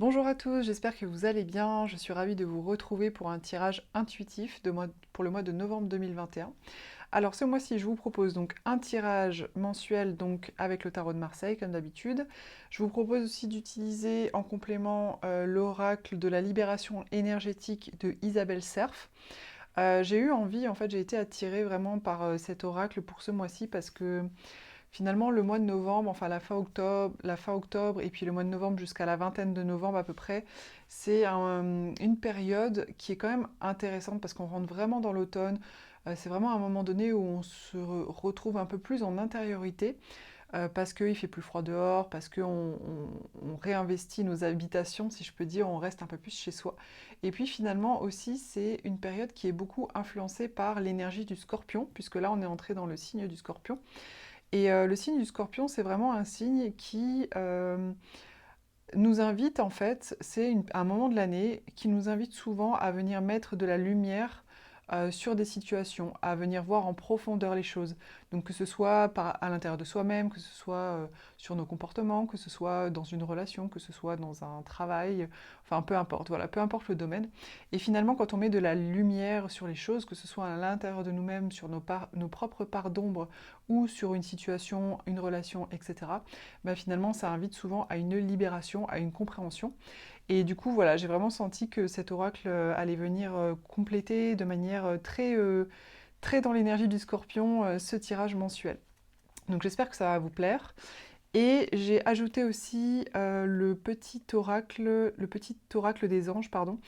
Bonjour à tous, j'espère que vous allez bien. Je suis ravie de vous retrouver pour un tirage intuitif pour le mois de novembre 2021. Alors ce mois-ci, je vous propose donc un tirage mensuel donc avec le tarot de Marseille comme d'habitude. Je vous propose aussi d'utiliser en complément l'oracle de la libération énergétique de Isabelle Serf. J'ai eu envie, en fait, j'ai été attirée vraiment par cet oracle pour ce mois-ci parce que finalement, le mois de novembre, enfin la fin octobre et puis le mois de novembre jusqu'à la vingtaine de novembre à peu près, c'est une période qui est quand même intéressante parce qu'on rentre vraiment dans l'automne. C'est vraiment un moment donné où on se retrouve un peu plus en intériorité parce qu'il fait plus froid dehors, parce qu'on réinvestit nos habitations, si je peux dire, on reste un peu plus chez soi. Et puis finalement aussi, c'est une période qui est beaucoup influencée par l'énergie du scorpion, puisque là on est entré dans le signe du scorpion. Et le signe du scorpion, c'est vraiment un signe qui nous invite, en fait, c'est un moment de l'année qui nous invite souvent à venir mettre de la lumière sur des situations, à venir voir en profondeur les choses. Donc que ce soit à l'intérieur de soi-même, que ce soit sur nos comportements, que ce soit dans une relation, que ce soit dans un travail, enfin peu importe, voilà, peu importe le domaine. Et finalement, quand on met de la lumière sur les choses, que ce soit à l'intérieur de nous-mêmes, sur nos propres parts d'ombre ou sur une situation, une relation, etc., bah, finalement, ça invite souvent à une libération, à une compréhension. Et du coup, voilà, j'ai vraiment senti que cet oracle allait venir compléter de manière très dans l'énergie du scorpion ce tirage mensuel. Donc j'espère que ça va vous plaire. Et j'ai ajouté aussi le petit oracle des anges, pardon,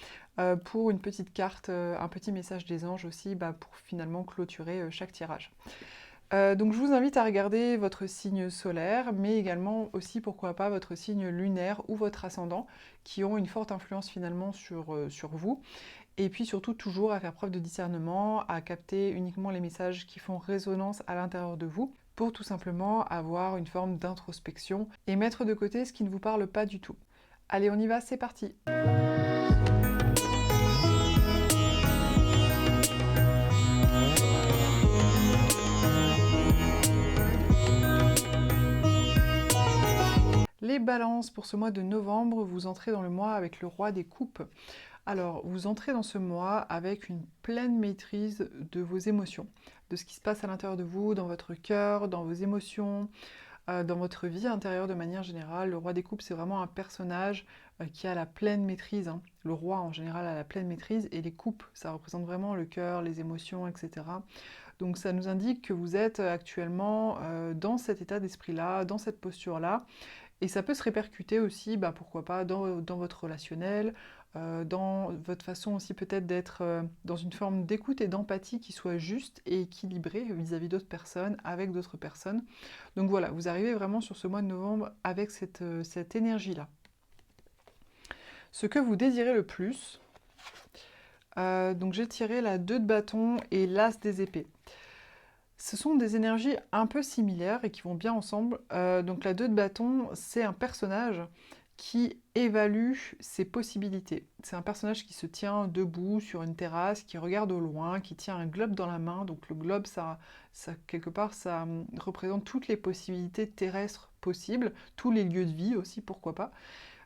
pour une petite carte, un petit message des anges aussi, bah, pour finalement clôturer chaque tirage. Donc je vous invite à regarder votre signe solaire, mais également aussi, pourquoi pas, votre signe lunaire ou votre ascendant, qui ont une forte influence finalement sur vous. Et puis surtout, toujours à faire preuve de discernement, à capter uniquement les messages qui font résonance à l'intérieur de vous, pour tout simplement avoir une forme d'introspection et mettre de côté ce qui ne vous parle pas du tout. Allez, on y va, c'est parti! Les balances, pour ce mois de novembre, vous entrez dans le mois avec le roi des coupes. Alors, vous entrez dans ce mois avec une pleine maîtrise de vos émotions, de ce qui se passe à l'intérieur de vous, dans votre cœur, dans vos émotions, dans votre vie intérieure de manière générale. Le roi des coupes, c'est vraiment un personnage qui a la pleine maîtrise, hein. Le roi, en général, a la pleine maîtrise, et les coupes, ça représente vraiment le cœur, les émotions, etc. Donc ça nous indique que vous êtes actuellement dans cet état d'esprit-là, dans cette posture-là, et ça peut se répercuter aussi, bah, pourquoi pas, dans votre relationnel, dans votre façon aussi peut-être d'être dans une forme d'écoute et d'empathie qui soit juste et équilibrée vis-à-vis d'autres personnes, avec d'autres personnes. Donc voilà, vous arrivez vraiment sur ce mois de novembre avec cette énergie-là. Ce que vous désirez le plus, donc j'ai tiré la 2 de bâton et l'as des épées. Ce sont des énergies un peu similaires et qui vont bien ensemble. Donc la 2 de bâton, c'est un personnage qui évalue ses possibilités. C'est un personnage qui se tient debout sur une terrasse, qui regarde au loin, qui tient un globe dans la main. Donc le globe, quelque part, ça représente toutes les possibilités terrestres possibles, tous les lieux de vie aussi, pourquoi pas.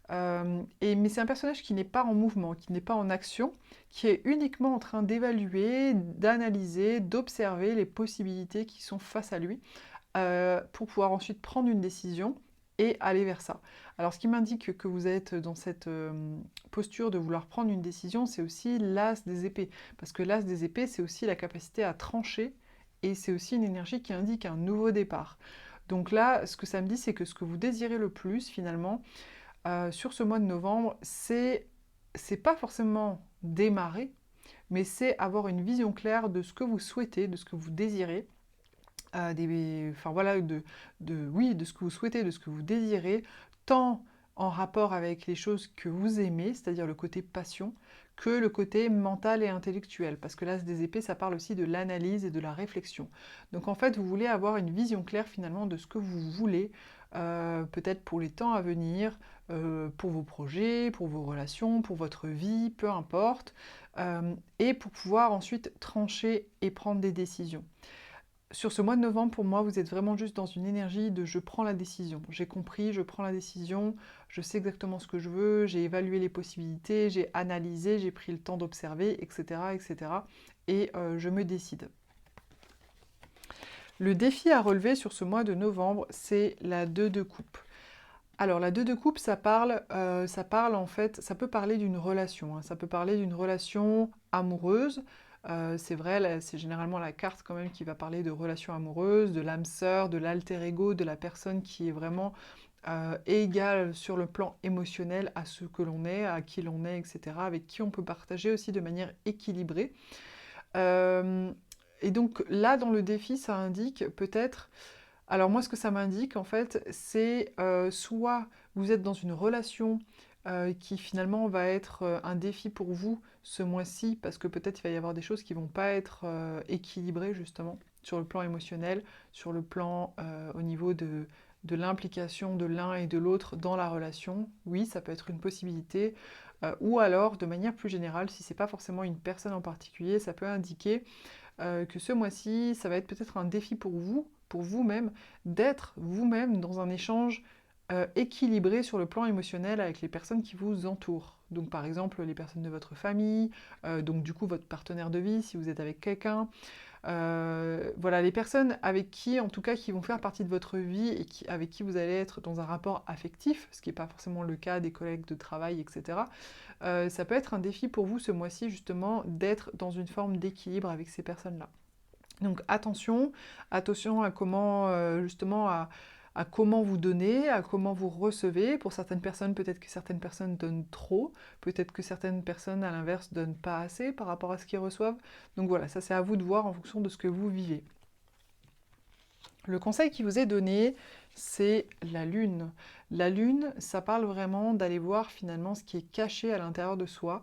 Mais c'est un personnage qui n'est pas en mouvement, qui n'est pas en action, qui est uniquement en train d'évaluer, d'analyser, d'observer les possibilités qui sont face à lui, pour pouvoir ensuite prendre une décision et aller vers ça. Alors ce qui m'indique que vous êtes dans cette posture de vouloir prendre une décision, c'est aussi l'as des épées. Parce que l'as des épées, c'est aussi la capacité à trancher, et c'est aussi une énergie qui indique un nouveau départ. Donc là, ce que ça me dit, c'est que ce que vous désirez le plus, finalement, sur ce mois de novembre, c'est pas forcément démarrer, mais c'est avoir une vision claire de ce que vous souhaitez, de ce que vous désirez, enfin voilà, oui, de ce que vous souhaitez, de ce que vous désirez, tant en rapport avec les choses que vous aimez, c'est-à-dire le côté passion, que le côté mental et intellectuel, parce que l'as des épées, ça parle aussi de l'analyse et de la réflexion. Donc en fait, vous voulez avoir une vision claire finalement de ce que vous voulez, peut-être pour les temps à venir, pour vos projets, pour vos relations, pour votre vie, peu importe, et pour pouvoir ensuite trancher et prendre des décisions. Sur ce mois de novembre, pour moi, vous êtes vraiment juste dans une énergie de je prends la décision. J'ai compris, je prends la décision, je sais exactement ce que je veux, j'ai évalué les possibilités, j'ai analysé, j'ai pris le temps d'observer, etc., etc. Et je me décide. Le défi à relever sur ce mois de novembre, c'est la 2 de coupe. Alors la 2 de coupe, ça parle en fait, ça peut parler d'une relation, hein, ça peut parler d'une relation amoureuse. C'est vrai, c'est généralement la carte quand même qui va parler de relation amoureuse, de l'âme sœur, de l'alter ego, de la personne qui est vraiment égale sur le plan émotionnel à ce que l'on est, à qui l'on est, etc., avec qui on peut partager aussi de manière équilibrée. Euh, et donc là, dans le défi, ça indique peut-être alors moi, ce que ça m'indique, en fait, c'est soit vous êtes dans une relation qui finalement va être un défi pour vous ce mois-ci, parce que peut-être il va y avoir des choses qui vont pas être équilibrées justement sur le plan émotionnel, sur le plan au niveau de l'implication de l'un et de l'autre dans la relation. Oui, ça peut être une possibilité. Ou alors, de manière plus générale, si c'est pas forcément une personne en particulier, ça peut indiquer que ce mois-ci, ça va être peut-être un défi pour vous-même, d'être vous-même dans un échange équilibré sur le plan émotionnel avec les personnes qui vous entourent. Donc par exemple les personnes de votre famille, donc du coup votre partenaire de vie si vous êtes avec quelqu'un. Voilà, les personnes avec qui, en tout cas, qui vont faire partie de votre vie et avec qui vous allez être dans un rapport affectif, ce qui n'est pas forcément le cas des collègues de travail, etc. Ça peut être un défi pour vous ce mois-ci justement d'être dans une forme d'équilibre avec ces personnes-là. Donc attention, attention à comment justement à comment vous donnez, à comment vous recevez. Pour certaines personnes, peut-être que certaines personnes donnent trop, peut-être que certaines personnes à l'inverse donnent pas assez par rapport à ce qu'ils reçoivent. Donc voilà, ça c'est à vous de voir en fonction de ce que vous vivez. Le conseil qui vous est donné, c'est la lune. La lune, ça parle vraiment d'aller voir finalement ce qui est caché à l'intérieur de soi.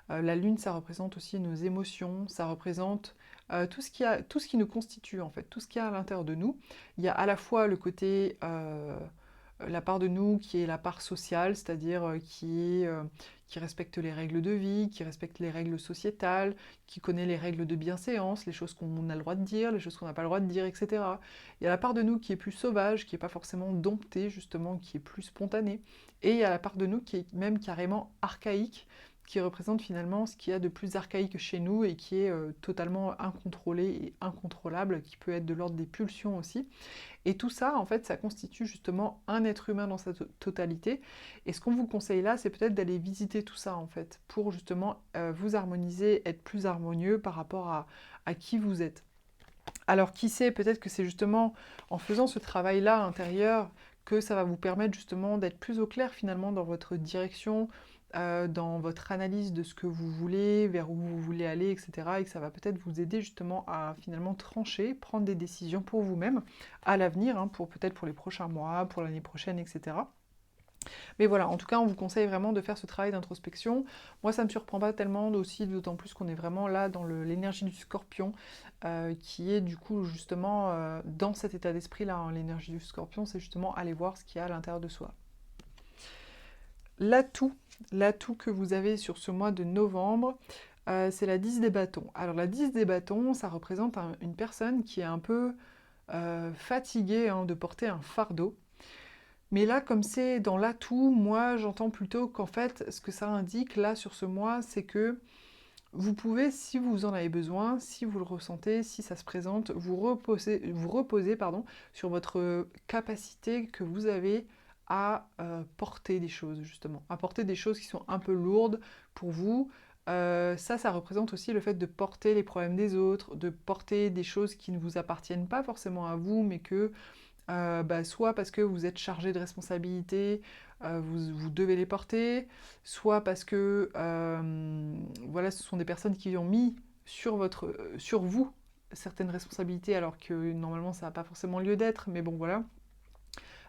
La lune, ça représente aussi nos émotions, ça représente tout ce qui nous constitue en fait, tout ce qu'il y a à l'intérieur de nous. Il y a à la fois le côté la part de nous qui est la part sociale, c'est-à-dire qui respecte les règles de vie, qui respecte les règles sociétales, qui connaît les règles de bienséance, les choses qu'on a le droit de dire, les choses qu'on n'a pas le droit de dire, etc. Il y a la part de nous qui est plus sauvage, qui n'est pas forcément domptée, justement, qui est plus spontanée. Et il y a la part de nous qui est même carrément archaïque, qui représente finalement ce qu'il y a de plus archaïque chez nous et qui est totalement incontrôlé et incontrôlable, qui peut être de l'ordre des pulsions aussi. Et tout ça, en fait, ça constitue justement un être humain dans sa totalité. Et ce qu'on vous conseille là, c'est peut-être d'aller visiter tout ça, en fait, pour justement vous harmoniser, être plus harmonieux par rapport à qui vous êtes. Alors, qui sait, peut-être que c'est justement en faisant ce travail-là intérieur que ça va vous permettre justement d'être plus au clair finalement dans votre direction, dans votre analyse de ce que vous voulez, vers où vous voulez aller, etc. Et que ça va peut-être vous aider justement à finalement trancher, prendre des décisions pour vous-même à l'avenir, hein, pour peut-être pour les prochains mois, pour l'année prochaine, etc. Mais voilà, en tout cas, on vous conseille vraiment de faire ce travail d'introspection. Moi, ça ne me surprend pas tellement aussi, d'autant plus qu'on est vraiment là dans l'énergie du scorpion, qui est du coup justement dans cet état d'esprit-là. Hein. L'énergie du scorpion, c'est justement aller voir ce qu'il y a à l'intérieur de soi. L'atout, l'atout que vous avez sur ce mois de novembre, c'est la 10 des bâtons. Alors la 10 des bâtons, ça représente une personne qui est un peu fatiguée hein, de porter un fardeau. Mais là, comme c'est dans l'atout, moi j'entends plutôt qu'en fait, ce que ça indique là sur ce mois, c'est que vous pouvez, si vous en avez besoin, si vous le ressentez, si ça se présente, vous reposer pardon, sur votre capacité que vous avez à porter des choses, justement. À porter des choses qui sont un peu lourdes pour vous. Ça représente aussi le fait de porter les problèmes des autres, de porter des choses qui ne vous appartiennent pas forcément à vous, mais que soit parce que vous êtes chargé de responsabilités, vous devez les porter, soit parce que voilà, ce sont des personnes qui ont mis sur vous certaines responsabilités alors que normalement ça n'a pas forcément lieu d'être, mais bon voilà.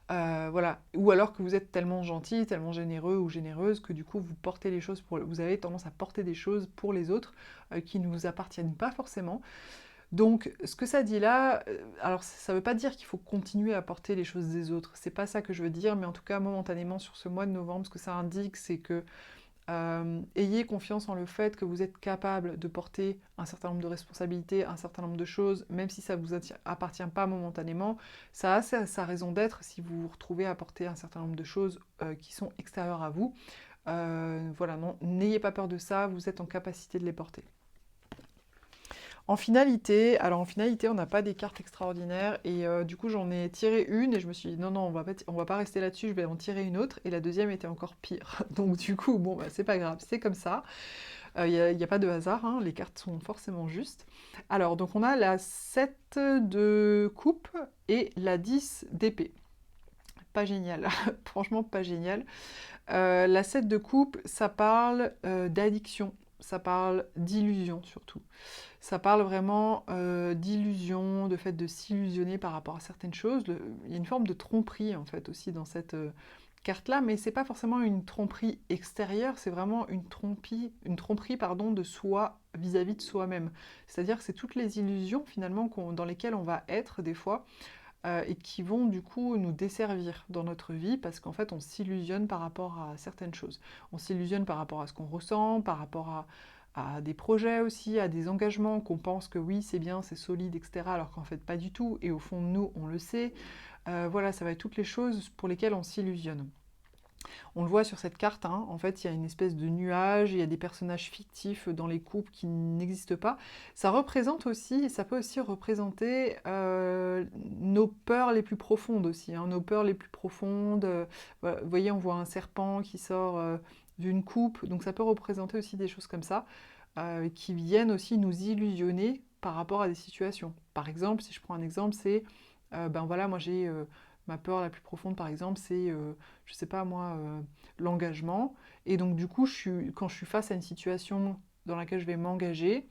Voilà. Ou alors que vous êtes tellement gentil, tellement généreux ou généreuse que du coup vous portez les choses vous avez tendance à porter des choses pour les autres qui ne vous appartiennent pas forcément. Donc, ce que ça dit là, alors ça ne veut pas dire qu'il faut continuer à porter les choses des autres, c'est pas ça que je veux dire, mais en tout cas, momentanément, sur ce mois de novembre, ce que ça indique, c'est que Ayez confiance en le fait que vous êtes capable de porter un certain nombre de responsabilités, un certain nombre de choses, même si ça ne vous appartient pas momentanément. Ça a sa raison d'être si vous vous retrouvez à porter un certain nombre de choses qui sont extérieures à vous. Voilà, n'ayez pas peur de ça, vous êtes en capacité de les porter. En finalité, on n'a pas des cartes extraordinaires et du coup j'en ai tiré une et je me suis dit non, on va pas rester là-dessus, je vais en tirer une autre et la deuxième était encore pire. Donc du coup, bon, bah, c'est pas grave, c'est comme ça. Il n'y a pas de hasard, hein, les cartes sont forcément justes. Alors, donc on a la 7 de coupe et la 10 d'épée. Pas génial, franchement pas génial. La 7 de coupe, ça parle d'addiction, ça parle d'illusion surtout. Ça parle vraiment d'illusion, de fait de s'illusionner par rapport à certaines choses. Il y a une forme de tromperie en fait aussi dans cette carte-là, mais c'est pas forcément une tromperie extérieure, c'est vraiment une tromperie pardon, de soi vis-à-vis de soi-même. C'est-à-dire que c'est toutes les illusions finalement dans lesquelles on va être des fois et qui vont du coup nous desservir dans notre vie parce qu'en fait on s'illusionne par rapport à certaines choses. On s'illusionne par rapport à ce qu'on ressent, par rapport à des projets aussi, à des engagements qu'on pense que oui c'est bien, c'est solide, etc. alors qu'en fait pas du tout et au fond de nous on le sait. Voilà, ça va être toutes les choses pour lesquelles on s'illusionne. On le voit sur cette carte, hein, en fait, il y a une espèce de nuage, il y a des personnages fictifs dans les coupes qui n'existent pas. Ça peut aussi représenter nos peurs les plus profondes aussi, hein, nos peurs les plus profondes. Voilà, vous voyez, on voit un serpent qui sort d'une coupe, donc ça peut représenter aussi des choses comme ça, qui viennent aussi nous illusionner par rapport à des situations. Par exemple, si je prends un exemple, c'est, ben voilà, moi j'ai ma peur la plus profonde, par exemple, c'est, je sais pas moi, l'engagement. Et donc, du coup, quand je suis face à une situation dans laquelle je vais m'engager,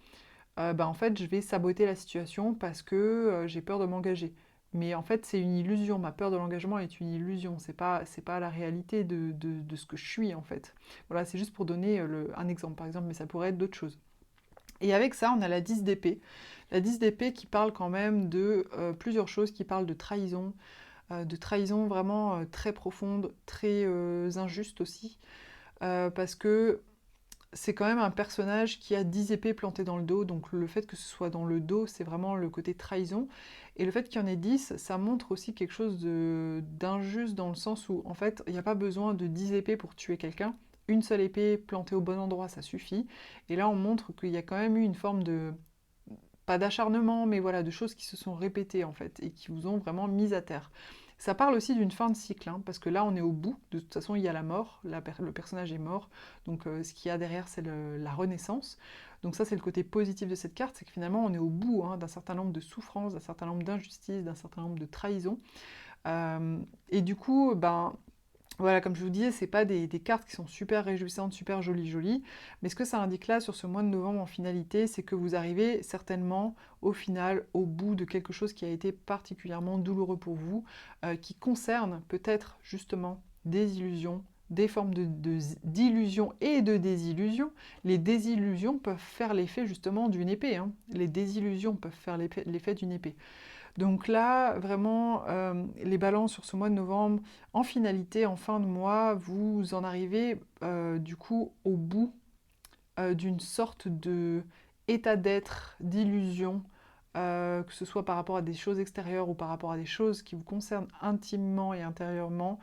bah, en fait, je vais saboter la situation parce que j'ai peur de m'engager. Mais en fait, c'est une illusion. Ma peur de l'engagement est une illusion. C'est pas la réalité de ce que je suis, en fait. Voilà, c'est juste pour donner un exemple, par exemple, mais ça pourrait être d'autres choses. Et avec ça, on a la 10 d'épée. La 10 d'épée qui parle quand même de plusieurs choses, qui parle de trahison vraiment très profonde, très injuste aussi, parce que c'est quand même un personnage qui a 10 épées plantées dans le dos, donc le fait que ce soit dans le dos, c'est vraiment le côté trahison, et le fait qu'il y en ait 10, ça montre aussi quelque chose d'injuste dans le sens où, en fait, il n'y a pas besoin de 10 épées pour tuer quelqu'un, une seule épée plantée au bon endroit, ça suffit, et là on montre qu'il y a quand même eu une forme de, pas d'acharnement, mais voilà, de choses qui se sont répétées en fait, et qui vous ont vraiment mis à terre. Ça parle aussi d'une fin de cycle, hein, parce que là on est au bout, de toute façon il y a la mort, le personnage est mort, donc ce qu'il y a derrière c'est la renaissance. Donc ça c'est le côté positif de cette carte, c'est que finalement on est au bout hein, d'un certain nombre de souffrances, d'un certain nombre d'injustices, d'un certain nombre de trahisons. Et du coup, ben, voilà, comme je vous disais, c'est pas des cartes qui sont super réjouissantes, super jolies, mais ce que ça indique là sur ce mois de novembre en finalité, c'est que vous arrivez certainement au final au bout de quelque chose qui a été particulièrement douloureux pour vous, qui concerne peut-être justement des illusions, des formes d'illusions et de désillusions. Les désillusions peuvent faire l'effet justement d'une épée, hein. Les désillusions peuvent faire l'effet d'une épée. Donc là, vraiment, les balances sur ce mois de novembre, en finalité, en fin de mois, vous en arrivez du coup au bout d'une sorte de état d'être, d'illusion, que ce soit par rapport à des choses extérieures ou par rapport à des choses qui vous concernent intimement et intérieurement.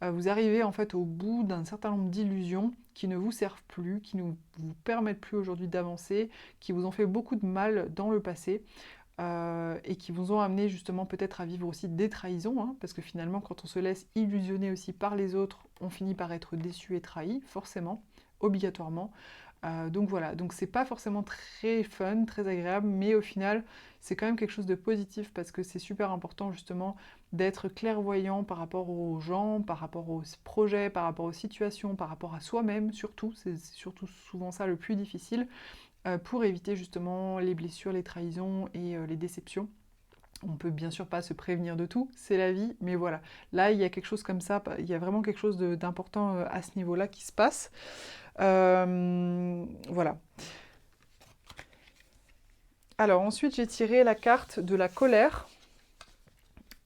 Vous arrivez en fait au bout d'un certain nombre d'illusions qui ne vous servent plus, qui ne vous permettent plus aujourd'hui d'avancer, qui vous ont fait beaucoup de mal dans le passé. Et qui vous ont amené justement peut-être à vivre aussi des trahisons, hein, parce que finalement quand on se laisse illusionner aussi par les autres, on finit par être déçu et trahi, forcément, obligatoirement. Donc voilà, donc c'est pas forcément très fun, très agréable, mais au final c'est quand même quelque chose de positif parce que c'est super important justement d'être clairvoyant par rapport aux gens, par rapport aux projets, par rapport aux situations, par rapport à soi-même surtout, c'est surtout souvent ça le plus difficile, pour éviter justement les blessures, les trahisons et les déceptions. On peut bien sûr pas se prévenir de tout, c'est la vie, mais voilà. Là, il y a quelque chose comme ça, il y a vraiment quelque chose d'important à ce niveau-là qui se passe. Voilà. Alors ensuite, j'ai tiré la carte de la colère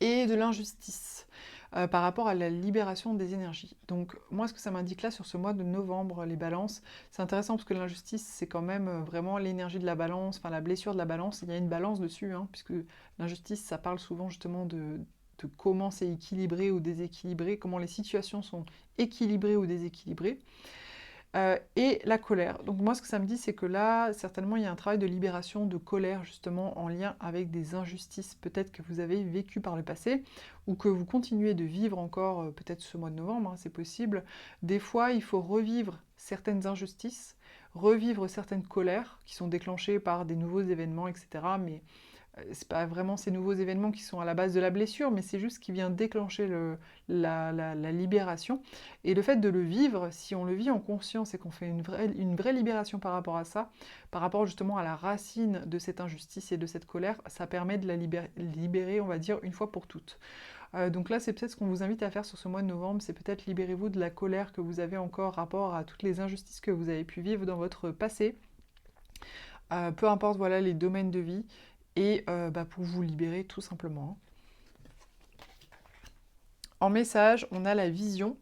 et de l'injustice. par rapport à la libération des énergies. Donc moi, ce que ça m'indique là sur ce mois de novembre, les balances, c'est intéressant parce que l'injustice, c'est quand même vraiment l'énergie de la balance, enfin la blessure de la balance, il y a une balance dessus, hein, puisque l'injustice, ça parle souvent justement de comment c'est équilibré ou déséquilibré, comment les situations sont équilibrées ou déséquilibrées. Et la colère. Donc moi, ce que ça me dit, c'est que là, certainement, il y a un travail de libération de colère, justement, en lien avec des injustices, peut-être que vous avez vécues par le passé, ou que vous continuez de vivre encore, peut-être ce mois de novembre, hein, c'est possible. Des fois, il faut revivre certaines injustices, revivre certaines colères qui sont déclenchées par des nouveaux événements, etc. Mais c'est pas vraiment ces nouveaux événements qui sont à la base de la blessure, mais c'est juste ce qui vient déclencher la libération. Et le fait de le vivre, si on le vit en conscience et qu'on fait une vraie libération par rapport à ça, par rapport justement à la racine de cette injustice et de cette colère, ça permet de la libérer, on va dire, une fois pour toutes. Donc là, c'est peut-être ce qu'on vous invite à faire sur ce mois de novembre, c'est peut-être libérez-vous de la colère que vous avez encore rapport à toutes les injustices que vous avez pu vivre dans votre passé. Peu importe voilà, les domaines de vie, et pour vous libérer tout simplement. En message, on a la vision.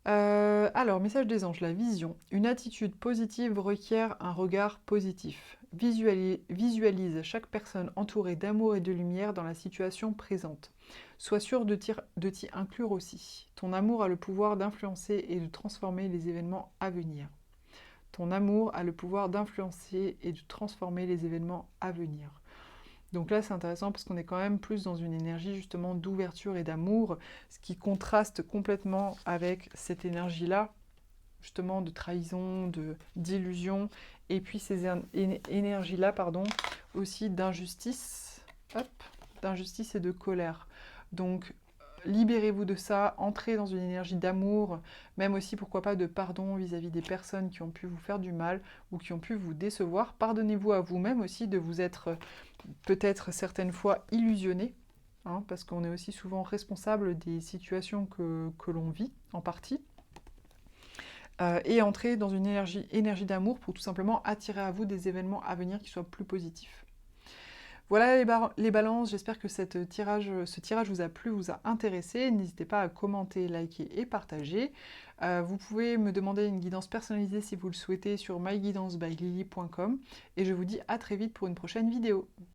Alors, message des anges, la vision. Une attitude positive requiert un regard positif. Visualise chaque personne entourée d'amour et de lumière dans la situation présente. Sois sûr de t'y inclure aussi. Ton amour a le pouvoir d'influencer et de transformer les événements à venir. Ton amour a le pouvoir d'influencer et de transformer les événements à venir. Donc là, c'est intéressant parce qu'on est quand même plus dans une énergie justement d'ouverture et d'amour, ce qui contraste complètement avec cette énergie-là, justement de trahison, d'illusion, et puis ces énergies-là, pardon, aussi d'injustice, d'injustice et de colère. Donc, libérez-vous de ça, entrez dans une énergie d'amour, même aussi, pourquoi pas, de pardon vis-à-vis des personnes qui ont pu vous faire du mal ou qui ont pu vous décevoir. Pardonnez-vous à vous-même aussi de vous être peut-être certaines fois illusionné, hein, parce qu'on est aussi souvent responsable des situations que l'on vit, en partie. Et entrer dans une énergie d'amour pour tout simplement attirer à vous des événements à venir qui soient plus positifs. Voilà les balances, j'espère que ce tirage vous a plu, vous a intéressé. N'hésitez pas à commenter, liker et partager. Vous pouvez me demander une guidance personnalisée si vous le souhaitez sur myguidancebyLily.com et je vous dis à très vite pour une prochaine vidéo.